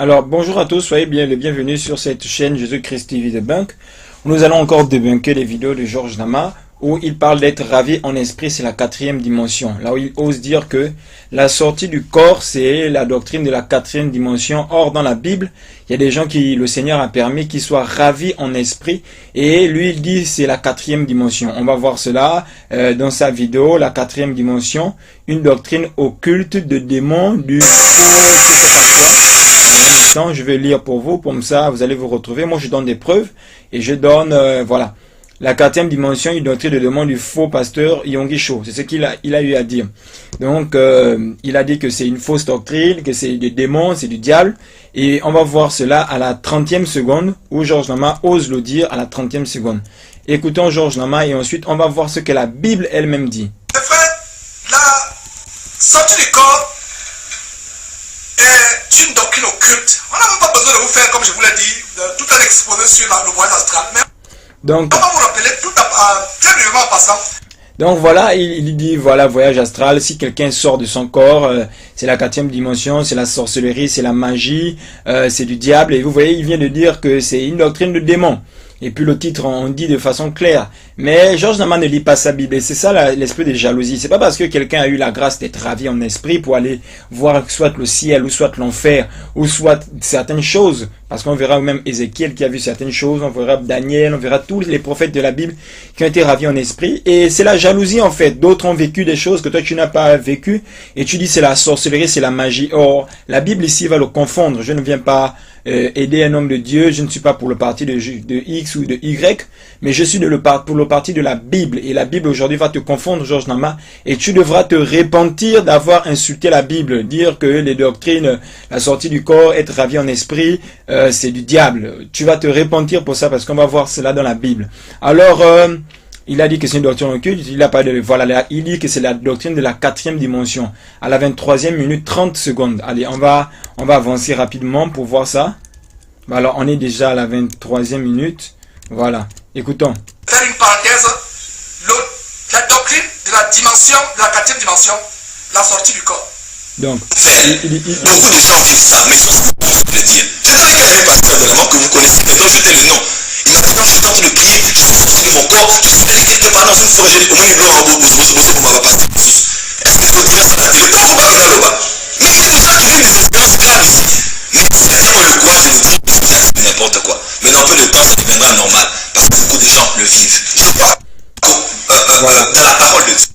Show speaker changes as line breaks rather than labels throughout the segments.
Alors, bonjour à tous, soyez bien les bienvenus sur cette chaîne Jésus-Christ TV Debunk. Nous allons encore débunker les vidéos de Georges Nama où il parle d'être ravi en esprit, c'est la 4e dimension. Là où il ose dire que la sortie du corps, c'est la doctrine de la 4e dimension. Or, dans la Bible, il y a des gens qui le Seigneur a permis qu'ils soient ravis en esprit. Et lui, il dit c'est la 4e dimension. On va voir cela dans sa vidéo, la 4e dimension. Une doctrine occulte de démons du... Je vais lire pour vous, comme ça vous allez vous retrouver. Moi je donne des preuves et je donne, voilà, la 4e dimension, une doctrine de démon du faux pasteur Yonggi Cho. C'est ce qu'il a eu à dire. Donc il a dit que c'est une fausse doctrine, que c'est des démons, c'est du diable. Et on va voir cela à la 30e seconde, où Georges Nama ose le dire à la 30e seconde. Écoutons Georges Nama et ensuite on va voir ce que la Bible elle-même dit.
Mes frères, la sortie du corps est une doctrine occulte. On n'a même pas besoin de vous faire, comme je vous l'ai dit, tout un exposé sur le voyage astral. Mais
donc,
on va vous rappeler tout très brièvement en passant.
Donc voilà, il dit, voilà, voyage astral, si quelqu'un sort de son corps, c'est la 4e dimension, c'est la sorcellerie, c'est la magie, c'est du diable. Et vous voyez, il vient de dire que c'est une doctrine de démon. Et puis le titre, on dit de façon claire. Mais Georges Nama ne lit pas sa Bible. Et c'est ça l'esprit de jalousie. C'est pas parce que quelqu'un a eu la grâce d'être ravi en esprit pour aller voir soit le ciel, ou soit l'enfer, ou soit certaines choses. Parce qu'on verra même Ézéchiel qui a vu certaines choses, on verra Daniel, on verra tous les prophètes de la Bible qui ont été ravis en esprit. Et c'est la jalousie en fait. D'autres ont vécu des choses que toi tu n'as pas vécu. Et tu dis c'est la sorcellerie, c'est la magie. Or, la Bible ici va le confondre. Je ne viens pas aider un homme de Dieu. Je ne suis pas pour le parti de X ou de Y. Mais je suis pour le parti de la Bible. Et la Bible aujourd'hui va te confondre, Georges Nama. Et tu devras te repentir d'avoir insulté la Bible. Dire que les doctrines, la sortie du corps, être ravi en esprit, c'est du diable. Tu vas te repentir pour ça parce qu'on va voir cela dans la Bible. Alors, il a dit que c'est une doctrine occulte. Il a pas de, voilà, il dit que c'est la doctrine de la 4e dimension. À la 23e minute 30 secondes. Allez, on va avancer rapidement pour voir ça. Alors, on est déjà à la 23e minute. Voilà. Écoutons.
Faire une parenthèse. La doctrine de la dimension, de la 4e dimension, la sortie du corps.
Donc,
beaucoup de gens vivent ça, mais je peux le dire. Je connais un pasteur vraiment que vous connaissez, mais dont je tais le nom. Il m'a dit quand je suis sorti de prier, je suis sorti de mon corps, je suis allé quelque part dans une forêt, j'ai dit, au moins, blanc, en beau, pour ma papa, est-ce qu'il faut dire ça la télé? Non, pas dans le bas. Mais il y a des gens qui vivent des expériences graves ici. Mais certains ont le courage de se dire, c'est n'importe quoi. Mais dans peu de temps, ça deviendra normal. Parce que beaucoup de gens le vivent. Je crois dans la parole de Dieu.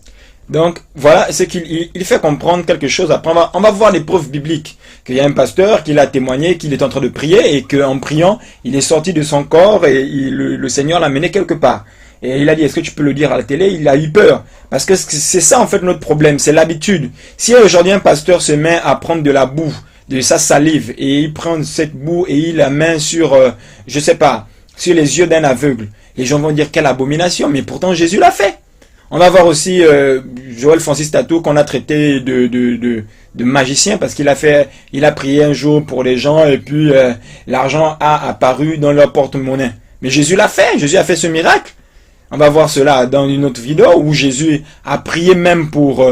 Donc, voilà ce qu'il fait comprendre quelque chose. Après, on va voir les preuves bibliques. Qu'il y a un pasteur qui l'a témoigné, qu'il est en train de prier et qu'en priant, il est sorti de son corps et le Seigneur l'a mené quelque part. Et il a dit, est-ce que tu peux le dire à la télé? Il a eu peur. Parce que c'est ça en fait notre problème, c'est l'habitude. Si aujourd'hui un pasteur se met à prendre de la boue, de sa salive, et il prend cette boue et il la met sur, je sais pas, sur les yeux d'un aveugle, les gens vont dire quelle abomination, mais pourtant Jésus l'a fait. On va voir aussi Joël Francis Tatou qu'on a traité de magicien parce qu'il a prié un jour pour les gens et puis l'argent a apparu dans leur porte-monnaie. Mais Jésus l'a fait, Jésus a fait ce miracle. On va voir cela dans une autre vidéo où Jésus a prié même pour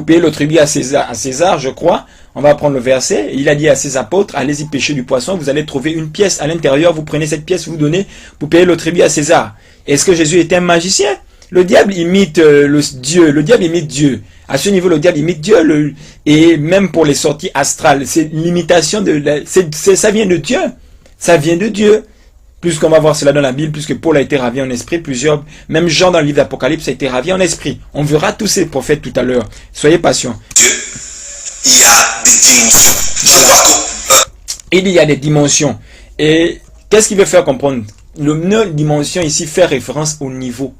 payer le tribut à César, je crois. On va prendre le verset. Il a dit à ses apôtres, allez-y pêcher du poisson, vous allez trouver une pièce à l'intérieur, vous prenez cette pièce, vous donnez pour payer le tribut à César. Est-ce que Jésus était un magicien? Le diable imite Dieu. Le diable imite Dieu. À ce niveau, le diable imite Dieu. Et même pour les sorties astrales, c'est l'imitation ça vient de Dieu. Ça vient de Dieu. Plus qu'on va voir cela dans la Bible, puisque Paul a été ravi en esprit, même Jean dans le livre d'Apocalypse a été ravi en esprit. On verra tous ces prophètes tout à l'heure. Soyez patients.
Dieu, il y a des dimensions. Je vois
Il y a des dimensions. Et qu'est-ce qu'il veut faire comprendre? Le mot dimension ici fait référence au niveau.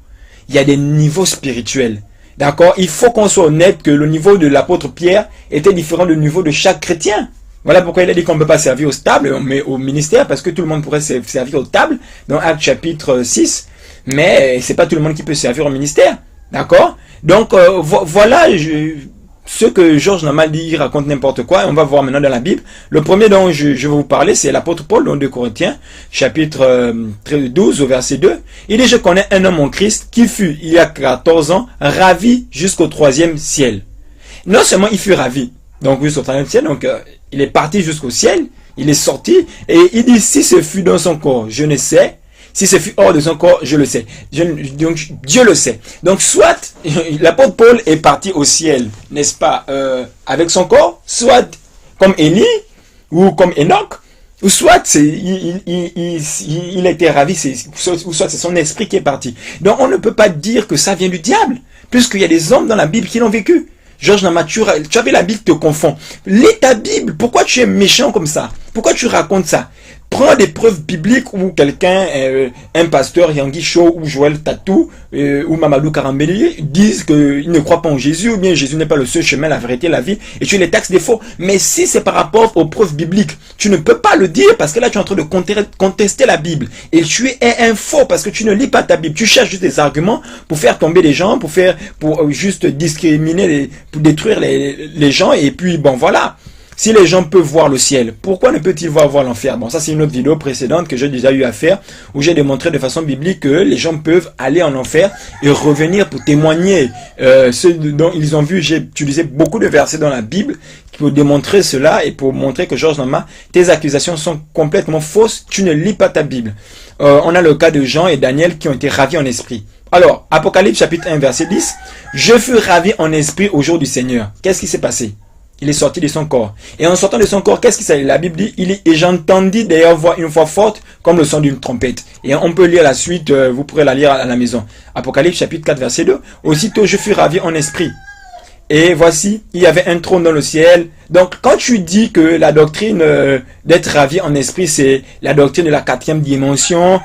Il y a des niveaux spirituels. D'accord? Il faut qu'on soit honnête que le niveau de l'apôtre Pierre était différent du niveau de chaque chrétien. Voilà pourquoi il a dit qu'on ne peut pas servir au stable, mais au ministère, parce que tout le monde pourrait servir au table, dans Actes chapitre 6. Mais c'est pas tout le monde qui peut servir au ministère. D'accord? Donc, voilà ce que Georges Nama dit, il raconte n'importe quoi, et on va voir maintenant dans la Bible. Le premier dont je vais vous parler, c'est l'apôtre Paul dans 2 Corinthiens, chapitre 12, au verset 2. Il dit, je connais un homme en Christ qui fut, il y a 14 ans, ravi jusqu'au 3e ciel. Non seulement il fut ravi, Donc oui, sur le ciel, donc il est parti jusqu'au ciel, il est sorti, et il dit, si ce fut dans son corps, je ne sais. Si ce fut hors de son corps, je le sais. Donc Dieu le sait. Donc soit l'apôtre Paul est parti au ciel, n'est-ce pas, avec son corps, soit comme Élie, ou comme Enoch, ou soit il était ravi, ou soit c'est son esprit qui est parti. Donc on ne peut pas dire que ça vient du diable, puisqu'il y a des hommes dans la Bible qui l'ont vécu. Georges Nama, tu avais la Bible te confond. Lis ta Bible, pourquoi tu es méchant comme ça? Pourquoi tu racontes ça? Prends des preuves bibliques où quelqu'un, un pasteur, Yangui Cho ou Joël Tatou ou Mamadou Karambeli disent qu'ils ne croient pas en Jésus ou bien Jésus n'est pas le seul chemin, la vérité, la vie et tu les taxes des faux. Mais si c'est par rapport aux preuves bibliques, tu ne peux pas le dire parce que là tu es en train de contester la Bible et tu es un faux parce que tu ne lis pas ta Bible. Tu cherches juste des arguments pour faire tomber les gens, pour juste discriminer, pour détruire les gens et puis bon voilà. Si les gens peuvent voir le ciel, pourquoi ne peut-ils voir l'enfer? Bon, ça c'est une autre vidéo précédente que j'ai déjà eu à faire, où j'ai démontré de façon biblique que les gens peuvent aller en enfer et revenir pour témoigner ce dont ils ont vu. J'ai utilisé beaucoup de versets dans la Bible pour démontrer cela et pour montrer que Georges Nama, tes accusations sont complètement fausses, tu ne lis pas ta Bible. On a le cas de Jean et Daniel qui ont été ravis en esprit. Alors, Apocalypse chapitre 1 verset 10, je fus ravi en esprit au jour du Seigneur. Qu'est-ce qui s'est passé? Il est sorti de son corps. Et en sortant de son corps, qu'est-ce qu'il s'agit? La Bible dit, et j'entendis d'ailleurs une voix forte comme le son d'une trompette. Et on peut lire la suite, vous pourrez la lire à la maison. Apocalypse chapitre 4 verset 2. Aussitôt je fus ravi en esprit. Et voici, il y avait un trône dans le ciel. Donc quand tu dis que la doctrine d'être ravi en esprit, c'est la doctrine de la 4e dimension,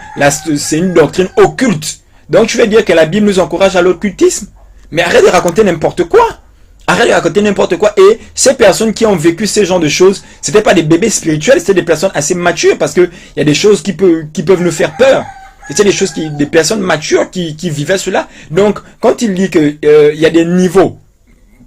c'est une doctrine occulte. Donc tu veux dire que la Bible nous encourage à l'occultisme? Mais arrête de raconter n'importe quoi. Arrête de raconter n'importe quoi. Et ces personnes qui ont vécu ce genre de choses, c'était pas des bébés spirituels, c'était des personnes assez matures parce que il y a des choses qui peuvent nous faire peur. C'était des choses des personnes matures qui vivaient cela. Donc, quand il dit que il y a des niveaux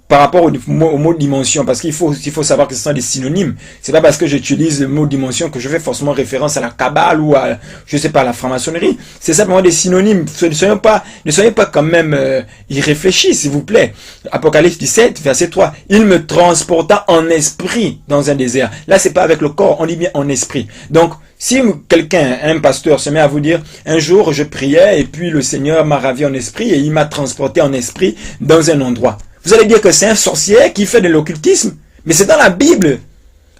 par rapport au mot dimension, parce qu'il faut savoir que ce sont des synonymes. C'est pas parce que j'utilise le mot dimension que je fais forcément référence à la Kabbale ou à, je sais pas, à la franc-maçonnerie. C'est simplement des synonymes. Ne soyez pas quand même irréfléchis, s'il vous plaît. Apocalypse 17, verset 3. Il me transporta en esprit dans un désert. Là, c'est pas avec le corps, on dit bien en esprit. Donc, si quelqu'un, un pasteur, se met à vous dire, un jour je priais et puis le Seigneur m'a ravi en esprit et il m'a transporté en esprit dans un endroit. Vous allez dire que c'est un sorcier qui fait de l'occultisme, mais c'est dans la Bible.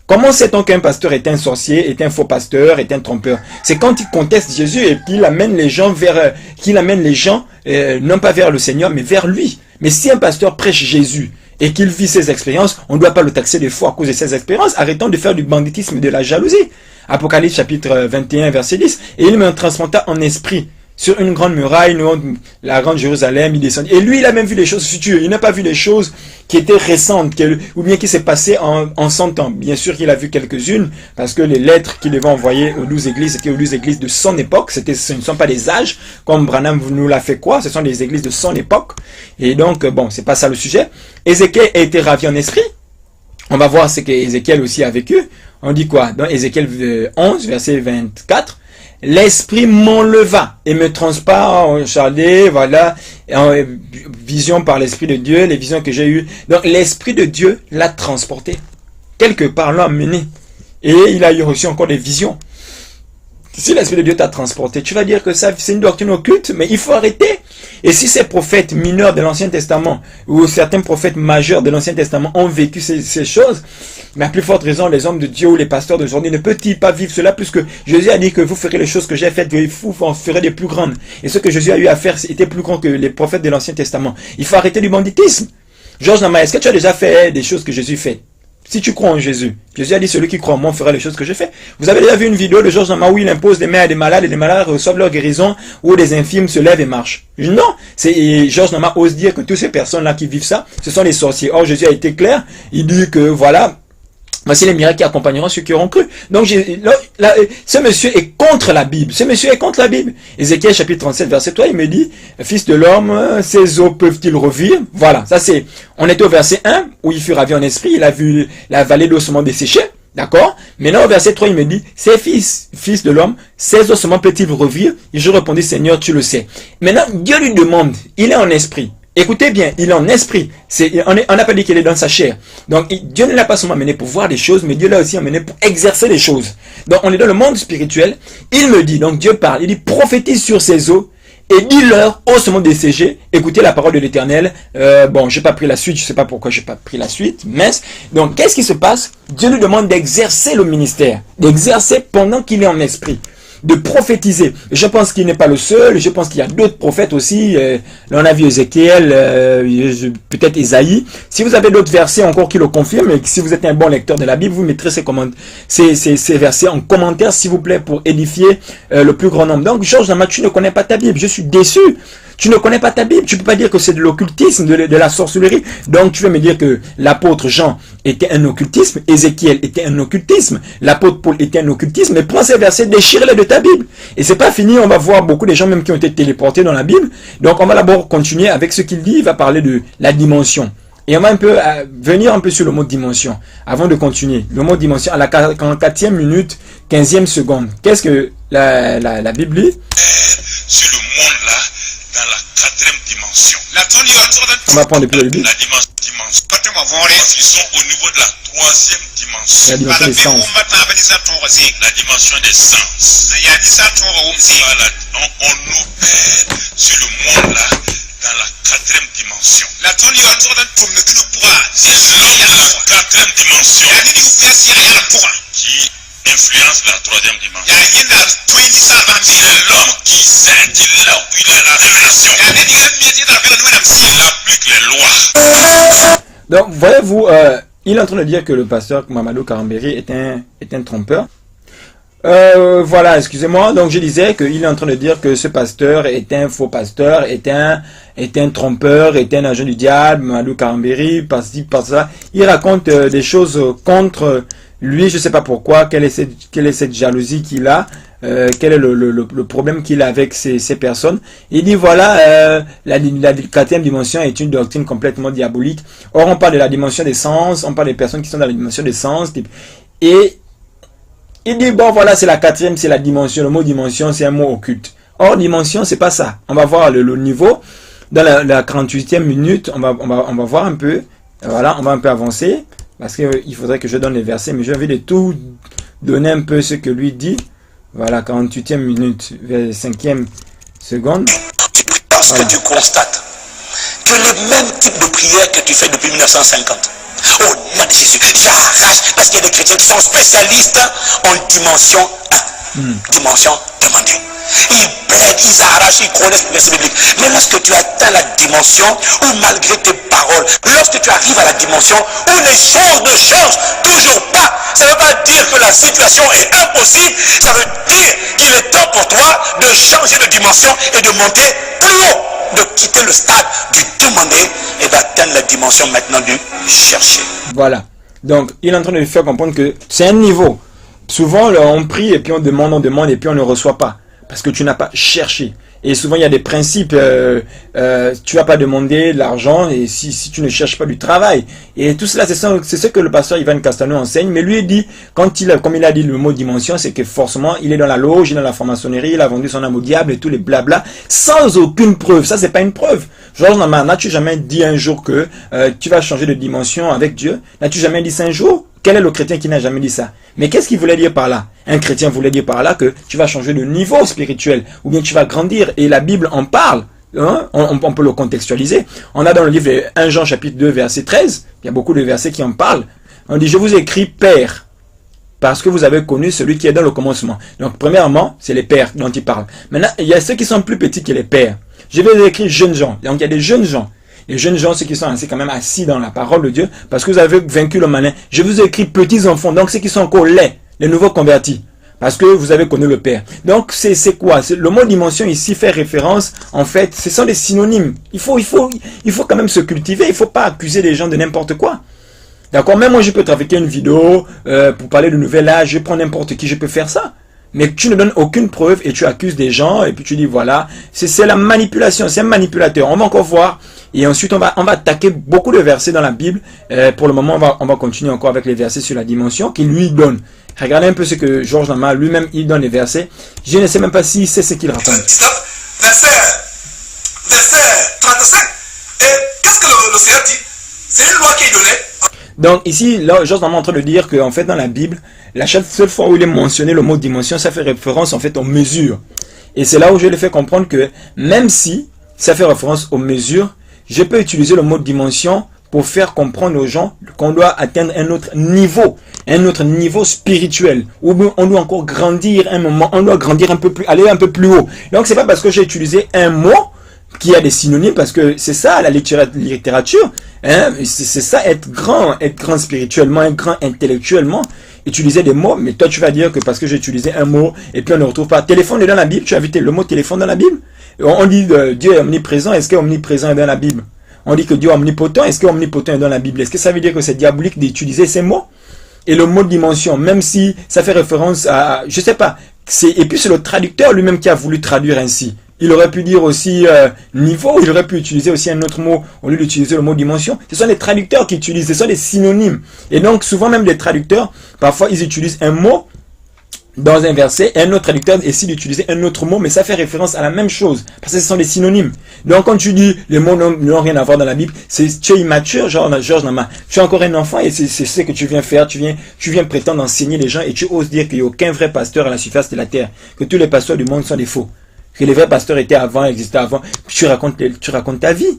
Comment sait-on qu'un pasteur est un sorcier, est un faux pasteur, est un trompeur? C'est quand il conteste Jésus et qu'il amène les gens non pas vers le Seigneur, mais vers lui. Mais si un pasteur prêche Jésus et qu'il vit ses expériences, on ne doit pas le taxer de faux à cause de ses expériences. Arrêtons de faire du banditisme et de la jalousie. Apocalypse chapitre 21, verset 10. Et il me transporta en esprit sur une grande muraille, la grande Jérusalem, il descend. Et lui, il a même vu des choses futures. Il n'a pas vu des choses qui étaient récentes, ou bien qui s'est passé en 100 ans. Bien sûr qu'il a vu quelques-unes, parce que les lettres qu'il devait envoyer aux 12 églises, c'était aux 12 églises de son époque. Ce ne sont pas des âges, comme Branham nous l'a fait croire, ce sont des églises de son époque. Et donc, bon, c'est pas ça le sujet. Ézéchiel a été ravi en esprit. On va voir ce qu'Ézéchiel aussi a vécu. On dit quoi? Dans Ézéchiel 11, verset 24. L'esprit m'enleva et me transporta en Chaldée, voilà, en vision par l'esprit de Dieu, les visions que j'ai eues. Donc l'esprit de Dieu l'a transporté. Quelque part l'a mené. Et il a eu aussi encore des visions. Si l'esprit de Dieu t'a transporté, tu vas dire que ça, c'est une doctrine occulte, mais il faut arrêter. Et si ces prophètes mineurs de l'Ancien Testament, ou certains prophètes majeurs de l'Ancien Testament ont vécu ces choses, mais à plus forte raison, les hommes de Dieu ou les pasteurs d'aujourd'hui ne peuvent-ils pas vivre cela, puisque Jésus a dit que vous ferez les choses que j'ai faites, et vous en ferez des plus grandes. Et ce que Jésus a eu à faire, était plus grand que les prophètes de l'Ancien Testament. Il faut arrêter du banditisme. Georges Nama, est-ce que tu as déjà fait des choses que Jésus fait? Si tu crois en Jésus, Jésus a dit, celui qui croit en moi fera les choses que j'ai fait. Vous avez déjà vu une vidéo de Georges Nama où il impose des mains à des malades et les malades reçoivent leur guérison, où des infirmes se lèvent et marchent? Non, Georges Nama ose dire que toutes ces personnes-là qui vivent ça, ce sont les sorciers. Or, Jésus a été clair, il dit que voilà, voici les miracles qui accompagneront ceux qui auront cru. Donc, ce monsieur est contre la Bible. Ce monsieur est contre la Bible. Ézéchiel chapitre 37, verset 3, il me dit, Fils de l'homme, ces eaux peuvent-ils revivre? Voilà, ça c'est, on était au verset 1, où il fut ravi en esprit, il a vu la vallée d'ossements desséchés. D'accord? Maintenant, au verset 3, il me dit, ces fils de l'homme, ces ossements peuvent-ils revivre? Et je répondis, Seigneur, tu le sais. Maintenant, Dieu lui demande, il est en esprit. Écoutez bien, il est en esprit. On n'a pas dit qu'il est dans sa chair. Donc, Dieu ne l'a pas seulement amené pour voir des choses, mais Dieu l'a aussi amené pour exercer les choses. Donc, on est dans le monde spirituel. Il me dit, donc Dieu parle, il dit, prophétise sur ces eaux et dis-leur, haussement desséchés, écoutez la parole de l'Éternel. Bon, j'ai pas pris la suite, je sais pas pourquoi j'ai pas pris la suite, mais donc, qu'est-ce qui se passe? Dieu nous demande d'exercer le ministère, d'exercer pendant qu'il est en esprit, de prophétiser. Je pense qu'il n'est pas le seul, je pense qu'il y a d'autres prophètes aussi. Là, on a vu Ézéchiel, peut-être Ésaïe. Si vous avez d'autres versets encore qui le confirment, et si vous êtes un bon lecteur de la Bible, vous mettrez ces versets en commentaire, s'il vous plaît, pour édifier le plus grand nombre. Donc, Georges Nama, tu ne connais pas ta Bible, je suis déçu. Tu ne connais pas ta Bible, tu peux pas dire que c'est de l'occultisme, de la sorcellerie. Donc tu veux me dire que l'apôtre Jean était un occultisme, Ézéchiel était un occultisme, l'apôtre Paul était un occultisme, mais prends ces versets, déchire-les de ta Bible. Et c'est pas fini, on va voir beaucoup de gens même qui ont été téléportés dans la Bible. Donc on va d'abord continuer avec ce qu'il dit, il va parler de la dimension. Et on va un peu venir un peu sur le mot dimension, avant de continuer. Le mot dimension, à la 4e minute, 15e seconde. Qu'est-ce que la Bible dit?
Sur le monde là, dans la 4e dimension.
On va prendre depuis le début.
La dimension. Ils sont au niveau de la 3e dimension.
La dimension des sens.
La dimension des sens. On opère sur le monde là, dans la 4e dimension. L'homme de la 4e dimension qui influence la 3e dimension. C'est l'homme qui sait, il a la révélation. Il applique les lois.
Donc, voyez-vous, il est en train de dire que le pasteur Mamadou Karambéry est un trompeur. Voilà, excusez-moi. Donc, je disais qu'il est en train de dire que ce pasteur est un faux pasteur, est un trompeur, est un agent du diable, Mamadou Karambéry, par-ci, par-ça. Il raconte des choses contre lui, je ne sais pas pourquoi, quelle est cette jalousie qu'il a, quel est le problème qu'il a avec ces personnes. Il dit voilà, la 4e dimension est une doctrine complètement diabolique. Or, on parle de la dimension des sens, on parle des personnes qui sont dans la dimension des sens, et il dit bon voilà, c'est la 4e, c'est la dimension. Le mot dimension, c'est un mot occulte. Or, dimension, c'est pas ça. On va voir le niveau. Dans la 48e minute, on va voir un peu. Voilà, on va un peu avancer. Parce qu'il faudrait que je donne les versets, mais j'ai envie de tout donner un peu ce que lui dit. Voilà, 48e minute, 5e seconde.
Parce que tu constates que le même type de prière que tu fais depuis 1950, au nom de Jésus, j'arrache, parce qu'il y a des chrétiens qui sont spécialistes en dimension 1, dimension demandée. Ils plaident, ils arrachent, ils connaissent les versets bibliques. Mais lorsque tu atteins la dimension où malgré tes paroles, lorsque tu arrives à la dimension où les choses ne changent toujours pas, ça ne veut pas dire que la situation est impossible, ça veut dire qu'il est temps pour toi de changer de dimension et de monter plus haut, de quitter le stade du demander et d'atteindre la dimension maintenant du chercher.
Voilà. Donc, il est en train de lui faire comprendre que c'est un niveau. Souvent, on prie et puis on demande et puis on ne reçoit pas. Parce que tu n'as pas cherché. Et souvent, il y a des principes. Tu vas pas demander de l'argent et si tu ne cherches pas du travail. Et tout cela, c'est ce que le pasteur Ivan Castano enseigne. Mais lui, il dit, comme il a dit le mot dimension, c'est que forcément, il est dans la loge, il est dans la franc-maçonnerie, il a vendu son âme au diable et tous les blabla, sans aucune preuve. Ça, c'est pas une preuve. Georges Nama, n'as-tu jamais dit un jour que tu vas changer de dimension avec Dieu? N'as-tu jamais dit ça un jour? Quel est le chrétien qui n'a jamais dit ça? Mais qu'est-ce qu'il voulait dire par là? Un chrétien voulait dire par là que tu vas changer de niveau spirituel, ou bien tu vas grandir, et la Bible en parle. Hein? On peut le contextualiser. On a dans le livre 1 Jean chapitre 2 verset 13, il y a beaucoup de versets qui en parlent. On dit, je vous écris Père, parce que vous avez connu celui qui est dans le commencement. Donc premièrement, c'est les pères dont il parle. Maintenant, il y a ceux qui sont plus petits que les pères. Je vais écrire jeunes gens. Donc il y a des jeunes gens. Les jeunes gens, ceux qui sont quand même assis dans la parole de Dieu, parce que vous avez vaincu le malin. Je vous écris petits enfants, donc ceux qui sont encore laids, les nouveaux convertis, parce que vous avez connu le Père. Donc c'est quoi? Le mot dimension ici fait référence, en fait, ce sont des synonymes. Il faut quand même se cultiver, il ne faut pas accuser les gens de n'importe quoi. D'accord? Même moi, je peux trafiquer une vidéo pour parler de nouvel âge, je prends n'importe qui, je peux faire ça. Mais tu ne donnes aucune preuve et tu accuses des gens et puis tu dis voilà, c'est la manipulation, c'est un manipulateur. On va encore voir et ensuite on va attaquer beaucoup de versets dans la Bible. Pour le moment, on va continuer encore avec les versets sur la dimension qu'il lui donne. Regardez un peu ce que Georges Nama lui-même il donne les versets. Je ne sais même pas si c'est ce qu'il raconte.
19, verset 35. Et loi qui est donnée.
Donc ici, là, Georges est en train de dire qu'en fait, dans la Bible, la seule fois où il est mentionné le mot dimension, ça fait référence en fait aux mesures. Et c'est là où je lui fais comprendre que même si ça fait référence aux mesures, je peux utiliser le mot dimension pour faire comprendre aux gens qu'on doit atteindre un autre niveau spirituel, où on doit encore grandir un moment, on doit grandir un peu plus, aller un peu plus haut. Donc c'est pas parce que j'ai utilisé un mot qui a des synonymes, parce que c'est ça la littérature, hein, c'est ça être grand spirituellement, être grand intellectuellement, utiliser des mots, mais toi tu vas dire que parce que j'ai utilisé un mot, et puis on ne retrouve pas. Téléphone est dans la Bible, tu as vu le mot téléphone dans la Bible? On dit Dieu est omniprésent, est-ce que omniprésent est dans la Bible? On dit que Dieu est omnipotent, est-ce que omnipotent est dans la Bible? Est-ce que ça veut dire que c'est diabolique d'utiliser ces mots? Et le mot dimension, même si ça fait référence à, je sais pas, et puis c'est le traducteur lui-même qui a voulu traduire ainsi. Il aurait pu dire aussi niveau, il aurait pu utiliser aussi un autre mot au lieu d'utiliser le mot dimension. Ce sont les traducteurs qui utilisent, ce sont des synonymes. Et donc souvent même les traducteurs, parfois ils utilisent un mot dans un verset, et un autre traducteur essaie d'utiliser un autre mot, mais ça fait référence à la même chose, parce que ce sont des synonymes. Donc quand tu dis les mots n'ont rien à voir dans la Bible, tu es immature, Georges Nama, tu es encore un enfant, et c'est ce que tu viens faire, tu viens prétendre enseigner les gens, et tu oses dire qu'il n'y a aucun vrai pasteur à la surface de la terre, que tous les pasteurs du monde sont des faux, que les vrais pasteurs étaient avant, existaient avant, tu racontes ta vie.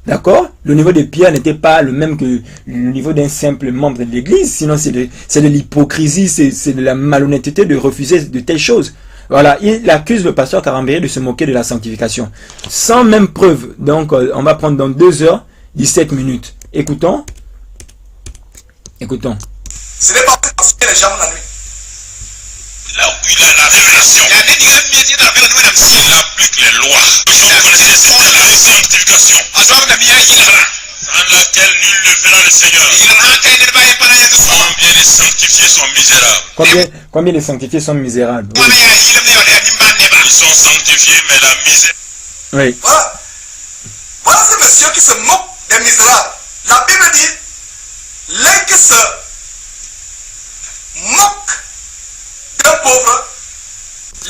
D'accord? Le niveau de Pierre n'était pas le même que le niveau d'un simple membre de l'église, sinon c'est de l'hypocrisie, c'est de la malhonnêteté de refuser de telles choses. Voilà, il accuse le pasteur Karambéré de se moquer de la sanctification, sans même preuve. Donc on va prendre dans 2 heures, 17 minutes. Écoutons.
Ce n'est pas pour enseigner les gens la nuit.
Là où il a la révélation, il applique les lois. Vous connaissez la sanctification, dans laquelle nul ne verra le Seigneur. Combien de sanctifiés sont misérables?
Combien de sanctifiés sont misérables? Oui.
Ils sont sanctifiés, mais la misère.
Oui.
Voilà ce monsieur qui se moque des misérables. La Bible dit, l'un qui se moque d'un pauvre,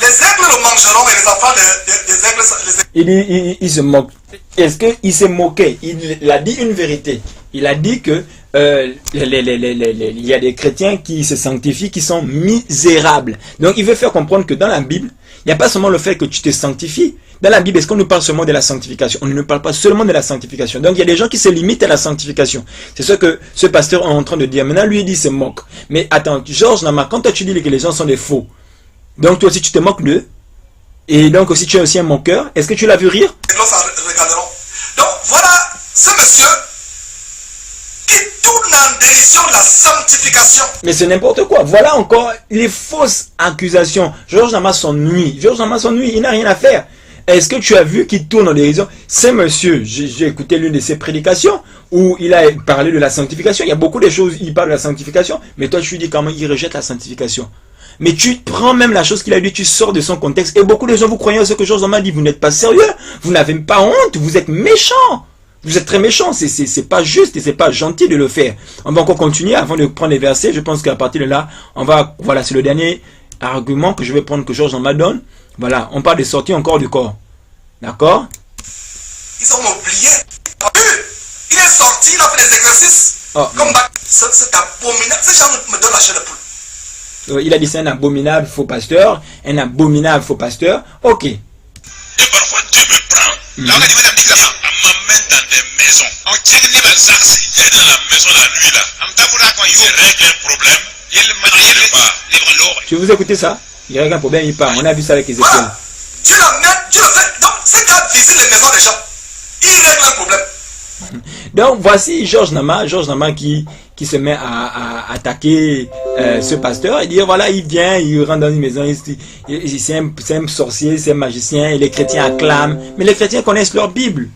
les aigles le mangeront et les enfants des aigles
Il se moque. Est-ce qu'il s'est moqué? Il a dit une vérité. Il a dit que il y a des chrétiens qui se sanctifient, qui sont misérables. Donc il veut faire comprendre que dans la Bible, il n'y a pas seulement le fait que tu te sanctifies. Dans la Bible, est-ce qu'on nous parle seulement de la sanctification? On ne nous parle pas seulement de la sanctification. Donc il y a des gens qui se limitent à la sanctification. C'est ce que ce pasteur est en train de dire. Maintenant, lui, il dit se moque. Mais attends, Georges Nama, quand toi tu dis que les gens sont des faux, donc toi aussi tu te moques d'eux, et donc aussi tu es aussi un moqueur, est-ce que tu l'as vu rire?
Donc voilà ce monsieur qui tourne en dérision la sanctification.
Mais c'est n'importe quoi. Voilà encore les fausses accusations. Georges Nama s'ennuie. Il n'a rien à faire. Est-ce que tu as vu qu'il tourne en dérision? C'est monsieur, j'ai écouté l'une de ses prédications où il a parlé de la sanctification. Il y a beaucoup de choses, il parle de la sanctification, mais toi tu dis comment il rejette la sanctification. Mais tu prends même la chose qu'il a dit, tu sors de son contexte. Et beaucoup de gens, vous croyez à ce que Georges Nama dit, vous n'êtes pas sérieux, vous n'avez pas honte, vous êtes méchant. Vous êtes très méchant, c'est pas juste et c'est pas gentil de le faire. On va encore continuer avant de prendre les versets. Je pense qu'à partir de là, voilà, c'est le dernier argument que je vais prendre que Georges Nama donne. Voilà, on parle de sortir encore du corps. D'accord?
Ils ont oublié. Il est sorti, il a fait des exercices.
Oh.
Comme c'est abominable. Ces gens me donnent la chair de poule.
Il a dit c'est un abominable faux pasteur. Un abominable faux pasteur. Ok.
Et parfois Dieu me prend. Là, on m'amène dans des maisons. Il est dans la maison la nuit là. Il règle un problème. Il part.
Tu vous écoutez ça? Il règle un problème, il part. On a vu ça avec Ézéchiel.
Voilà. Dieu le fait. Donc, c'est qu'à visiter les maisons des gens. Il règle un problème.
Donc, voici Georges Nama qui se met à attaquer ce pasteur et dire, voilà, il vient, il rentre dans une maison, c'est un sorcier, c'est un magicien, et les chrétiens acclament. Mais les chrétiens connaissent leur Bible.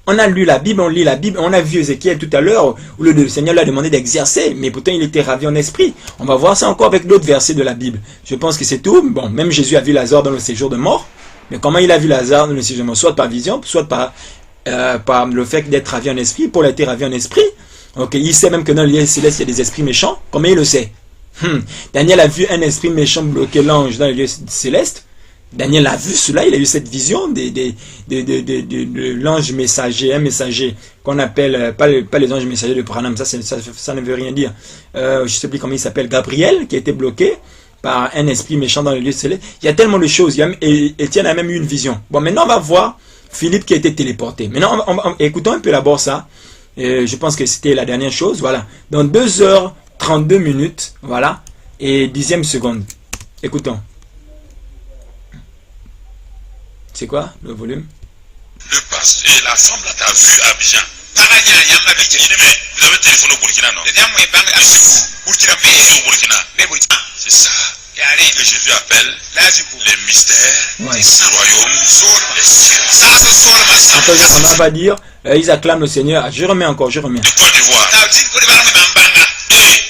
On a lu la Bible, on lit la Bible, on a vu Ézéchiel tout à l'heure, où le Seigneur lui a demandé d'exercer, mais pourtant il était ravi en esprit. On va voir ça encore avec d'autres versets de la Bible. Je pense que c'est tout. Bon, même Jésus a vu Lazare dans le séjour de mort, mais comment il a vu Lazare dans le séjour de mort? Soit par vision, soit par le fait d'être ravi en esprit. Paul a été ravi en esprit. Ok, il sait même que dans le lieu céleste, il y a des esprits méchants. Comment il le sait? Daniel a vu un esprit méchant bloquer l'ange dans le lieu céleste. Daniel a vu cela, il a eu cette vision de l'ange messager, un messager qu'on appelle, pas les anges messagers de Branham, ça ne veut rien dire. Je ne sais plus comment il s'appelle, Gabriel, qui a été bloqué par un esprit méchant dans le lieu céleste. Il y a tellement de choses, et Étienne a même eu une vision. Bon, maintenant on va voir Philippe qui a été téléporté. Maintenant, écoutons un peu d'abord ça. Je pense que c'était la dernière chose, voilà. Dans 2h32 minutes, voilà, et 10e seconde. Écoutons. C'est quoi le volume?
Le pasteur et la femme là t'as vu Abidjan. Vous avez téléphoné au Burkina, non? C'est ça. Que Jésus appelle les mystères du royaume, les cieux.
On va dire, ils acclament le Seigneur. Je remets encore, je remets.
De Côte d'Ivoire.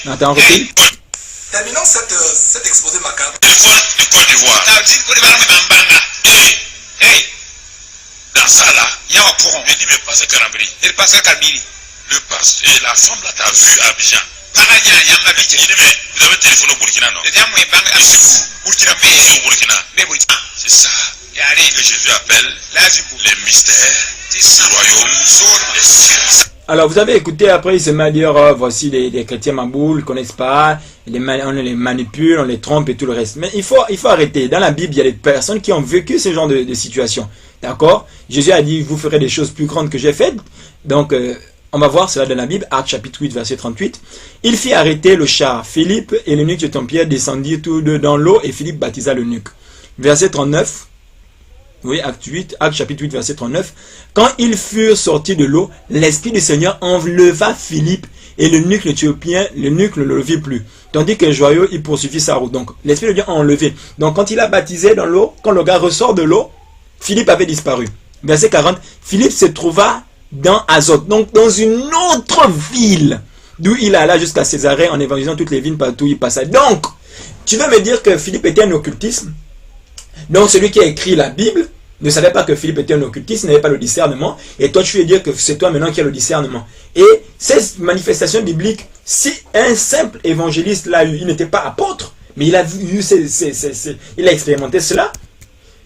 Attends, recule.
Terminons cet exposé macabre.
Téléphone de Côte d'Ivoire. Dans ça là, il y a un courant. Je dis, mais pasteur Calambri. Le pasteur et la femme là t'as vu Abidjan. Je dis, mais vous avez téléphoné au Burkina, non? C'est vous. Burkina. C'est ça. Que Jésus appelle les mystères du royaume, les cieux.
Alors vous avez écouté, après il se met à dire voici des chrétiens maboules, ils ne connaissent pas, on les manipule, on les trompe et tout le reste. Mais il faut arrêter. Dans la Bible, il y a des personnes qui ont vécu ce genre de situation. D'accord? Jésus a dit, vous ferez des choses plus grandes que j'ai faites. Donc on va voir cela dans la Bible, Actes chapitre 8, verset 38. Il fit arrêter le char. Philippe et l'eunuque de Pierre descendirent tous deux dans l'eau et Philippe baptisa l'eunuque. Verset 39. Oui, Acte chapitre 8, verset 39. Quand ils furent sortis de l'eau, l'Esprit du Seigneur enleva Philippe et l'eunuque éthiopien, l'eunuque ne le vit plus. Tandis que joyeux, il poursuivit sa route. Donc, l'Esprit de Dieu a enlevé. Donc, quand il a baptisé dans l'eau, quand le gars ressort de l'eau, Philippe avait disparu. Verset 40. Philippe se trouva dans Azote, donc dans une autre ville, d'où il alla jusqu'à Césarée en évangélisant toutes les villes partout où il passait. Donc, tu veux me dire que Philippe était un occultisme? Donc celui qui a écrit la Bible ne savait pas que Philippe était un occultiste, n'avait pas le discernement, et toi tu veux dire que c'est toi maintenant qui as le discernement. Et ces manifestations bibliques, si un simple évangéliste l'a eu, il n'était pas apôtre, mais il a eu il a expérimenté cela.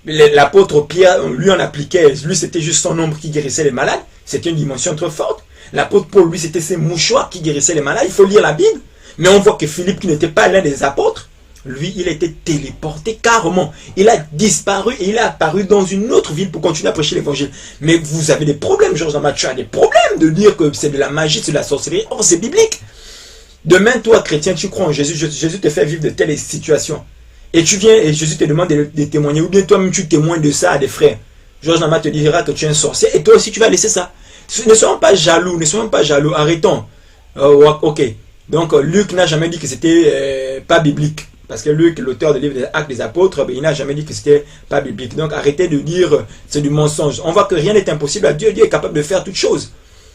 L'apôtre Pierre, lui en appliquait, lui c'était juste son ombre qui guérissait les malades, c'était une dimension trop forte. L'apôtre Paul, lui c'était ses mouchoirs qui guérissaient les malades, il faut lire la Bible. Mais on voit que Philippe, qui n'était pas l'un des apôtres, lui, il a été téléporté carrément. Il a disparu et il est apparu dans une autre ville pour continuer à prêcher l'évangile. Mais vous avez des problèmes, Georges Nama, tu as des problèmes de dire que c'est de la magie, c'est de la sorcellerie. Or, c'est biblique. Demain, toi, chrétien, tu crois en Jésus, Jésus te fait vivre de telles situations. Et tu viens et Jésus te demande de témoigner. Ou bien toi-même, tu témoignes de ça à des frères. Georges Nama te dira que tu es un sorcier et toi aussi, tu vas laisser ça. Ne soyons pas jaloux, arrêtons. Ok. Donc, Luc n'a jamais dit que c'était pas biblique. Parce que Luc, l'auteur du livre des Actes des Apôtres, il n'a jamais dit que c'était pas biblique. Donc arrêtez de dire c'est du mensonge. On voit que rien n'est impossible à Dieu. Dieu est capable de faire toutes choses.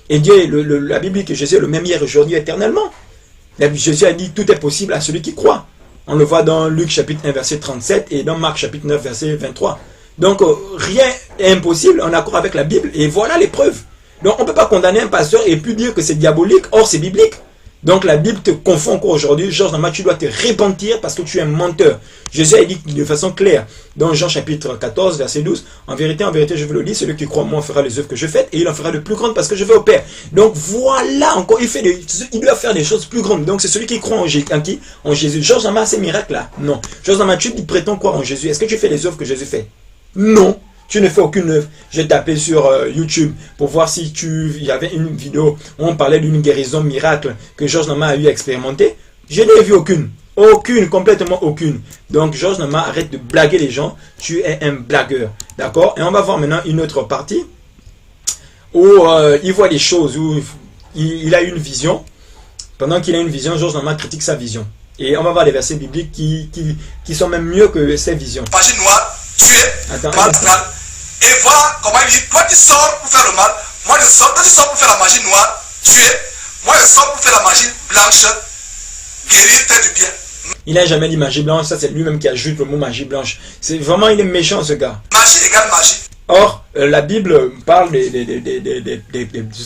Et Dieu, la Bible dit que Jésus est le même hier, aujourd'hui, éternellement. Jésus a dit tout est possible à celui qui croit. On le voit dans Luc chapitre 1 verset 37 et dans Marc chapitre 9 verset 23. Donc rien n'est impossible en accord avec la Bible. Et voilà les preuves. Donc on ne peut pas condamner un pasteur et puis dire que c'est diabolique. Or c'est biblique. Donc la Bible te confond encore aujourd'hui. Georges Nama, tu dois te repentir parce que tu es un menteur. Jésus a dit de façon claire dans Jean chapitre 14 verset 12, en vérité, je vous le dis, celui qui croit en moi fera les œuvres que je fais et il en fera de plus grandes parce que je vais au Père. Donc voilà encore, il doit faire des choses plus grandes. Donc c'est celui qui croit en Jésus. Georges Nama, ces miracles là? Non. Georges Nama, tu prétends croire en Jésus. Est-ce que tu fais les œuvres que Jésus fait? Non. Tu ne fais aucune œuvre. J'ai tapé sur YouTube pour voir si il y avait une vidéo où on parlait d'une guérison miracle que Georges Nama a eu à expérimenter. Je n'ai vu aucune. Aucune, complètement aucune. Donc Georges Nama, arrête de blaguer les gens. Tu es un blagueur. D'accord? Et on va voir maintenant une autre partie où il voit des choses, où il a une vision. Pendant qu'il a une vision, Georges Nama critique sa vision. Et on va voir les versets bibliques qui sont même mieux que ses visions.
Magie noire, tu es mal. Et voilà comment il dit, toi tu sors pour faire le mal, moi je sors, toi tu sors pour faire la magie noire, tuer, moi je sors pour faire la magie blanche, guérir, faire du bien.
Il n'a jamais dit magie blanche, ça c'est lui-même qui ajoute le mot magie blanche. C'est vraiment, il est méchant ce gars.
Magie égale magie.
Or, la Bible parle des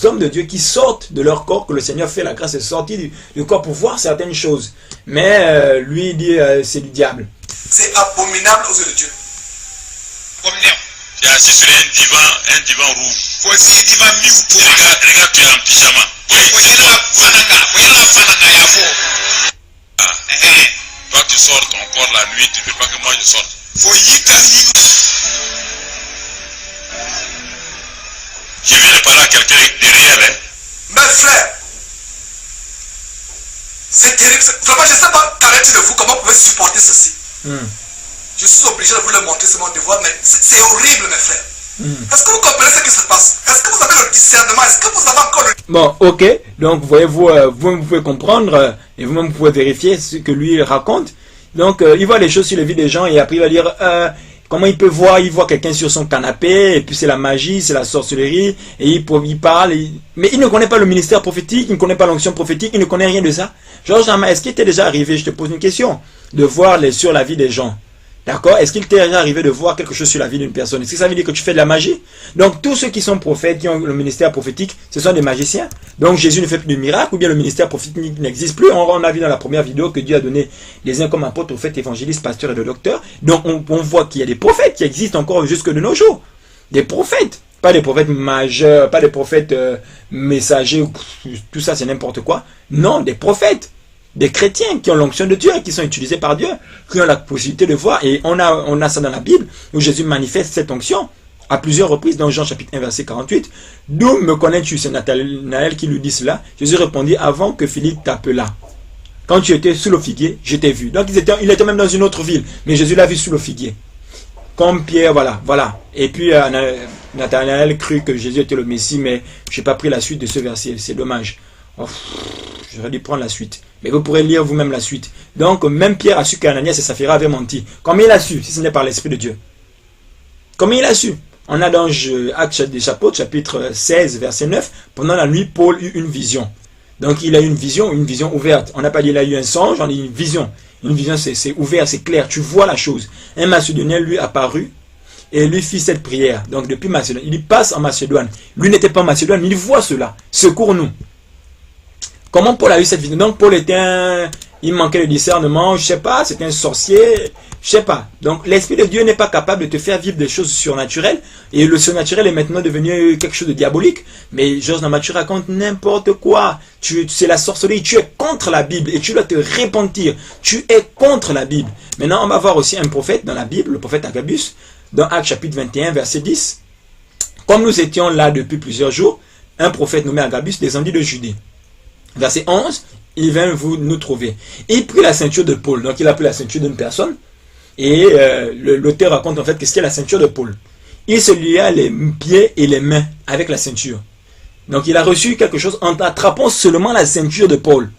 hommes de Dieu qui sortent de leur corps, que le Seigneur fait la grâce de sortir du corps pour voir certaines choses. Mais lui il dit c'est du diable.
C'est abominable aux yeux de Dieu.
Tu es assis sur un divan rouge. Regarde, tu es en pyjama. Toi, tu sors ton corps la nuit, tu ne veux pas que moi je sorte. Je viens de parler à quelqu'un de réel, hein.
Mes frères, c'est terrible. Vraiment, je ne sais pas qu'en est-il de vous, comment vous pouvez supporter ceci. Je suis obligé de vous le montrer, c'est mon devoir, mais c'est horrible, mes frères. Est-ce que vous comprenez ce qui se passe? Est-ce que vous avez le discernement? Est-ce que vous avez encore le...
Bon, ok. Donc, voyez-vous, vous pouvez comprendre et vous-même, vous pouvez vérifier ce que lui raconte. Donc, il voit les choses sur la vie des gens et après, il va dire... comment il peut voir? Il voit quelqu'un sur son canapé, et puis c'est la magie, c'est la sorcellerie, et il parle, mais il ne connaît pas le ministère prophétique, il ne connaît pas l'onction prophétique, il ne connaît rien de ça. Georges Nama, est-ce qu'il t'est déjà arrivé, je te pose une question, de voir sur la vie des gens? D'accord? Est-ce qu'il t'est déjà arrivé de voir quelque chose sur la vie d'une personne? Est-ce que ça veut dire que tu fais de la magie? Donc tous ceux qui sont prophètes, qui ont le ministère prophétique, ce sont des magiciens. Donc Jésus ne fait plus de miracles, ou bien le ministère prophétique n'existe plus. On a vu dans la première vidéo que Dieu a donné les uns comme apôtres, prophètes, évangélistes, pasteurs et de docteurs. Donc on voit qu'il y a des prophètes qui existent encore jusque de nos jours. Des prophètes. Pas des prophètes majeurs, pas des prophètes messagers, tout ça c'est n'importe quoi. Non, des prophètes. Des chrétiens qui ont l'onction de Dieu, qui sont utilisés par Dieu, qui ont la possibilité de voir. Et on a ça dans la Bible, où Jésus manifeste cette onction à plusieurs reprises, dans Jean chapitre 1, verset 48. D'où me connais-tu? C'est Nathanaël qui lui dit cela. Jésus répondit, avant que Philippe t'appelât. Quand tu étais sous le figuier, je t'ai vu. Donc il était même dans une autre ville, mais Jésus l'a vu sous le figuier. Comme Pierre, voilà. Et puis Nathanaël crut que Jésus était le Messie, mais je n'ai pas pris la suite de ce verset, c'est dommage. J'aurais dû prendre la suite. Mais vous pourrez lire vous-même la suite. Donc, même Pierre a su qu'Ananias et Saphira avaient menti. Comment il a su, si ce n'est par l'Esprit de Dieu? Comment il a su? On a dans Actes des Apôtres, chapitre 16, verset 9, pendant la nuit, Paul eut une vision. Donc, il a eu une vision ouverte. On n'a pas dit qu'il a eu un songe, on a dit une vision. Une vision, c'est ouvert, c'est clair, tu vois la chose. Un Macédonien lui apparut et lui fit cette prière. Donc, depuis Macédoine, il passe en Macédoine. Lui n'était pas en Macédoine, mais il voit cela. Secours-nous. Comment Paul a eu cette vision? Donc Paul était il manquait de discernement, je sais pas, c'était un sorcier, je sais pas. Donc l'Esprit de Dieu n'est pas capable de te faire vivre des choses surnaturelles, et le surnaturel est maintenant devenu quelque chose de diabolique. Mais Georges Nama, tu racontes n'importe quoi. C'est la sorcellerie, tu es contre la Bible, et tu dois te repentir. Tu es contre la Bible. Maintenant on va voir aussi un prophète dans la Bible, le prophète Agabus, dans Actes chapitre 21, verset 10. Comme nous étions là depuis plusieurs jours, un prophète nommé Agabus descendit de Judée. Verset 11, il vint nous trouver. Il prit la ceinture de Paul. Donc il a pris la ceinture d'une personne. Et l'auteur raconte en fait que c'était la ceinture de Paul. Il se lia les pieds et les mains avec la ceinture. Donc il a reçu quelque chose en attrapant seulement la ceinture de Paul.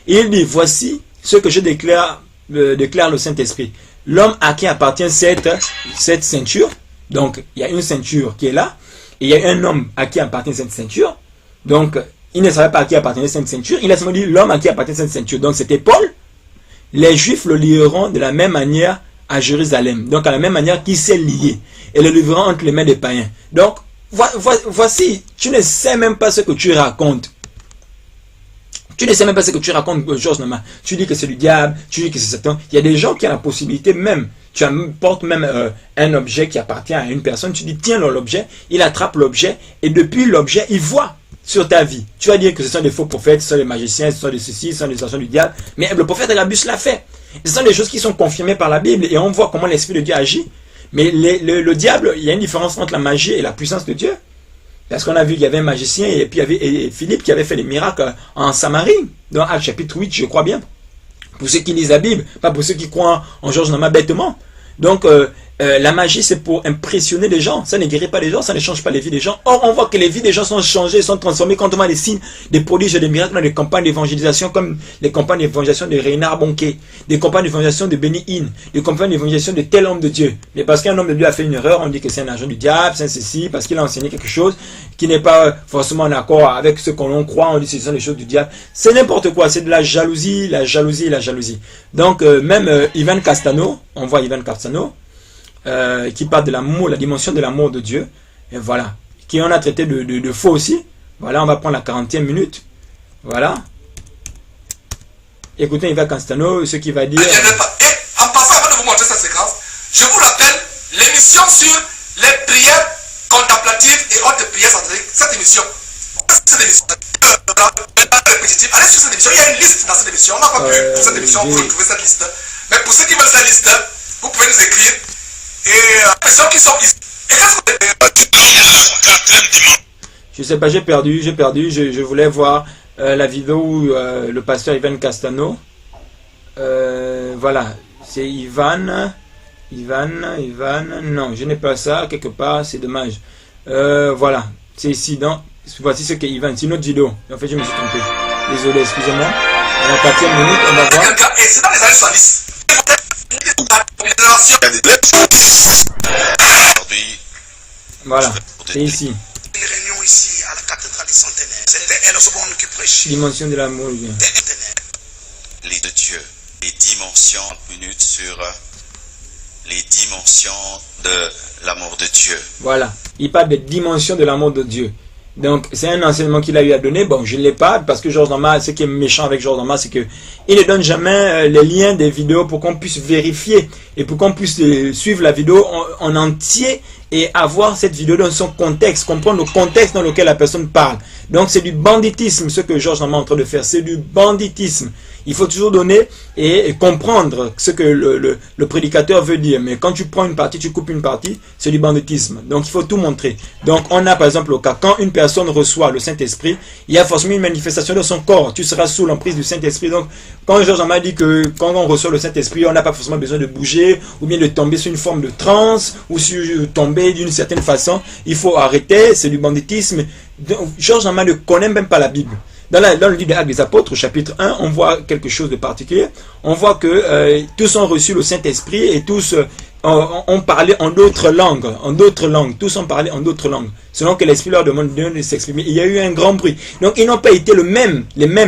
Et il dit, voici ce que je déclare le Saint-Esprit. L'homme à qui appartient cette ceinture. Donc il y a une ceinture qui est là. Et il y a un homme à qui appartient cette ceinture. Donc il ne savait pas à qui appartenait cette ceinture. Il a seulement dit l'homme à qui appartient cette ceinture. Donc c'était Paul. Les Juifs le lieront de la même manière à Jérusalem. Donc à la même manière qu'il s'est lié. Et le livreront entre les mains des païens. Donc voici, tu ne sais même pas ce que tu racontes. Tu ne sais même pas ce que tu racontes, Georges Nama. Tu dis que c'est du diable, tu dis que c'est Satan. Il y a des gens qui ont la possibilité même. Tu apportes même un objet qui appartient à une personne. Tu dis tiens l'objet. Il attrape l'objet. Et depuis l'objet, il voit sur ta vie. Tu vas dire que ce sont des faux prophètes, ce sont des magiciens, ce sont des ceci, ce sont des agents du diable. Mais le prophète Agabus l'a fait. Ce sont des choses qui sont confirmées par la Bible et on voit comment l'Esprit de Dieu agit. Mais le diable, il y a une différence entre la magie et la puissance de Dieu. Parce qu'on a vu qu'il y avait un magicien et puis il y avait Philippe qui avait fait des miracles en Samarie, dans Actes chapitre 8, je crois bien. Pour ceux qui lisent la Bible, pas pour ceux qui croient en Georges Nama bêtement. Donc, la magie, c'est pour impressionner les gens. Ça ne guérit pas les gens, ça ne change pas les vies des gens. Or, on voit que les vies des gens sont changées, sont transformées quand on voit des signes, des prodiges et des miracles dans les campagnes d'évangélisation, comme les campagnes d'évangélisation de Reinhard Bonquet, des campagnes d'évangélisation de Benny Hinn, des campagnes d'évangélisation de tel homme de Dieu. Mais parce qu'un homme de Dieu a fait une erreur, on dit que c'est un agent du diable, c'est un ceci, parce qu'il a enseigné quelque chose qui n'est pas forcément en accord avec ce qu'on croit, on dit que ce sont des choses du diable. C'est n'importe quoi, c'est de la jalousie. Donc, même Ivan Castano, on voit Ivan Castano, qui parle de l'amour, la dimension de l'amour de Dieu, et voilà, qui on a traité de faux aussi. Voilà, on va prendre la 40e minute. Voilà. Écoutez Ivan Castano, ce qu'il va dire.
Et en passant, avant de vous montrer cette séquence, je vous rappelle l'émission sur les prières contemplatives et autres prières sataniques. Cette émission, allez sur cette émission, il y a une liste dans cette émission. On n'a pas pu pour cette émission pour retrouver cette liste. Mais pour ceux qui veulent cette liste, vous pouvez nous écrire. Et les gens qui sont ici. Et
je sais pas, j'ai perdu. Je voulais voir la vidéo où le pasteur Ivan Castano. Voilà, c'est Ivan. Non, je n'ai pas ça quelque part, c'est dommage. Voilà, c'est ici. Voici ce qu'est Ivan. C'est une autre vidéo. En fait, je me suis trompé. Désolé, excusez-moi. À la 4e minute, on va voir.
Et c'est dans les années 70.
Voilà, c'est ici.
Une réunion ici à la cathédrale du Centenaire. C'était El Sobon qui prêchait.
Dimension de l'amour.
Les de Dieu. Les dimensions minutes sur les dimensions de l'amour de Dieu.
Voilà, il parle des dimensions de l'amour de Dieu. Donc, c'est un enseignement qu'il a eu à donner. Bon, je ne l'ai pas parce que Georges Nama, ce qui est méchant avec Georges Nama, c'est qu'il ne donne jamais les liens des vidéos pour qu'on puisse vérifier et pour qu'on puisse suivre la vidéo en entier et avoir cette vidéo dans son contexte, comprendre le contexte dans lequel la personne parle. Donc, c'est du banditisme ce que Georges Nama est en train de faire. C'est du banditisme. Il faut toujours donner et comprendre ce que le prédicateur veut dire. Mais quand tu prends une partie, tu coupes une partie, c'est du banditisme. Donc, il faut tout montrer. Donc, on a par exemple le cas, quand une personne reçoit le Saint-Esprit, il y a forcément une manifestation de son corps. Tu seras sous l'emprise du Saint-Esprit. Donc, quand Georges m'a dit que quand on reçoit le Saint-Esprit, on n'a pas forcément besoin de bouger ou bien de tomber sur une forme de transe ou sur tomber d'une certaine façon, il faut arrêter, c'est du banditisme. Georges Nama ne connaît même pas la Bible. Dans le livre des Actes des Apôtres, au chapitre 1, on voit quelque chose de particulier. On voit que tous ont reçu le Saint-Esprit et tous ont parlé en d'autres langues. Tous ont parlé en d'autres langues. Selon que l'Esprit leur demande de s'exprimer. Il y a eu un grand bruit. Donc, ils n'ont pas été les mêmes.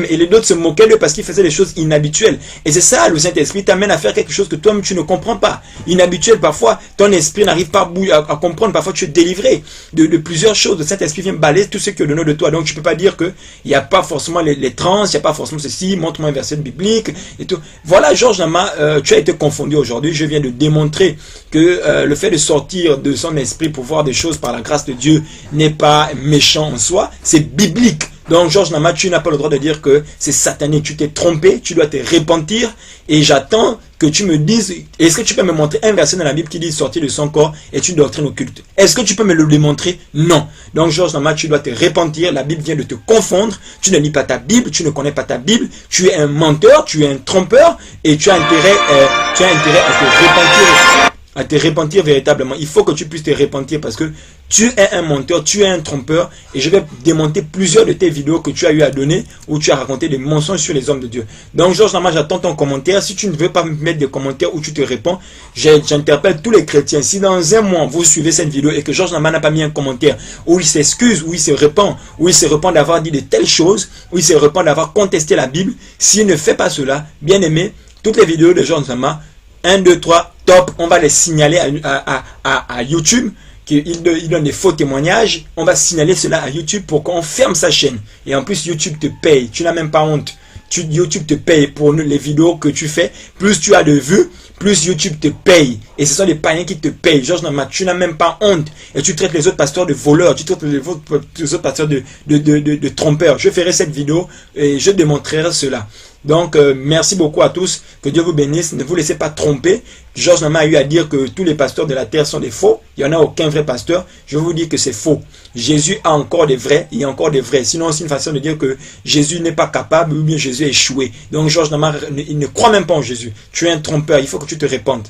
Et les autres se moquaient d'eux parce qu'ils faisaient des choses inhabituelles. Et c'est ça, le Saint-Esprit t'amène à faire quelque chose que toi-même tu ne comprends pas. Inhabituel, parfois, ton esprit n'arrive pas à comprendre. Parfois, tu es délivré de plusieurs choses. Le Saint-Esprit vient balayer tout ce qui est donné de toi. Donc, tu ne peux pas dire qu'il n'y a pas forcément les trans, il n'y a pas forcément ceci, montre-moi un verset biblique et tout. Voilà, Georges Nama, tu as été confondu aujourd'hui. Je viens de démontrer que le fait de sortir de son esprit pour voir des choses par la grâce de Dieu n'est pas méchant en soi, c'est biblique. Donc Georges Nama, tu n'as pas le droit de dire que c'est satanique, tu t'es trompé, tu dois te repentir et j'attends que tu me dises, est-ce que tu peux me montrer un verset dans la Bible qui dit sortir de son corps est une doctrine occulte? Est-ce que tu peux me le démontrer? Non. Donc Georges Nama, tu dois te repentir, la Bible vient de te confondre, tu ne lis pas ta Bible, tu ne connais pas ta Bible, tu es un menteur, tu es un trompeur et tu as intérêt à te repentir. À te repentir véritablement. Il faut que tu puisses te repentir parce que tu es un menteur, tu es un trompeur et je vais démonter plusieurs de tes vidéos que tu as eu à donner où tu as raconté des mensonges sur les hommes de Dieu. Donc Georges Nama, j'attends ton commentaire. Si tu ne veux pas mettre des commentaires où tu te réponds, j'interpelle tous les chrétiens. Si dans un mois vous suivez cette vidéo et que Georges Nama n'a pas mis un commentaire où il s'excuse, où il se repent d'avoir dit de telles choses, où il se repent d'avoir contesté la Bible, s'il ne fait pas cela, bien aimé, toutes les vidéos de Georges Nama, 1, 2, 3, top, on va les signaler à YouTube, qu'il donne des faux témoignages, on va signaler cela à YouTube pour qu'on ferme sa chaîne. Et en plus, YouTube te paye, tu n'as même pas honte. YouTube te paye pour les vidéos que tu fais, plus tu as de vues, plus YouTube te paye. Et ce sont les païens qui te payent. Georges Nama, tu n'as même pas honte. Et tu traites les autres pasteurs de voleurs, tu traites les autres pasteurs de trompeurs. Je ferai cette vidéo et je démontrerai cela. Donc, merci beaucoup à tous. Que Dieu vous bénisse. Ne vous laissez pas tromper. Georges Nama a eu à dire que tous les pasteurs de la terre sont des faux. Il n'y en a aucun vrai pasteur. Je vous dis que c'est faux. Jésus a encore des vrais. Il y a encore des vrais. Sinon, c'est une façon de dire que Jésus n'est pas capable ou bien Jésus a échoué. Donc, Georges Nama, il ne croit même pas en Jésus. Tu es un trompeur. Il faut que tu te répandes.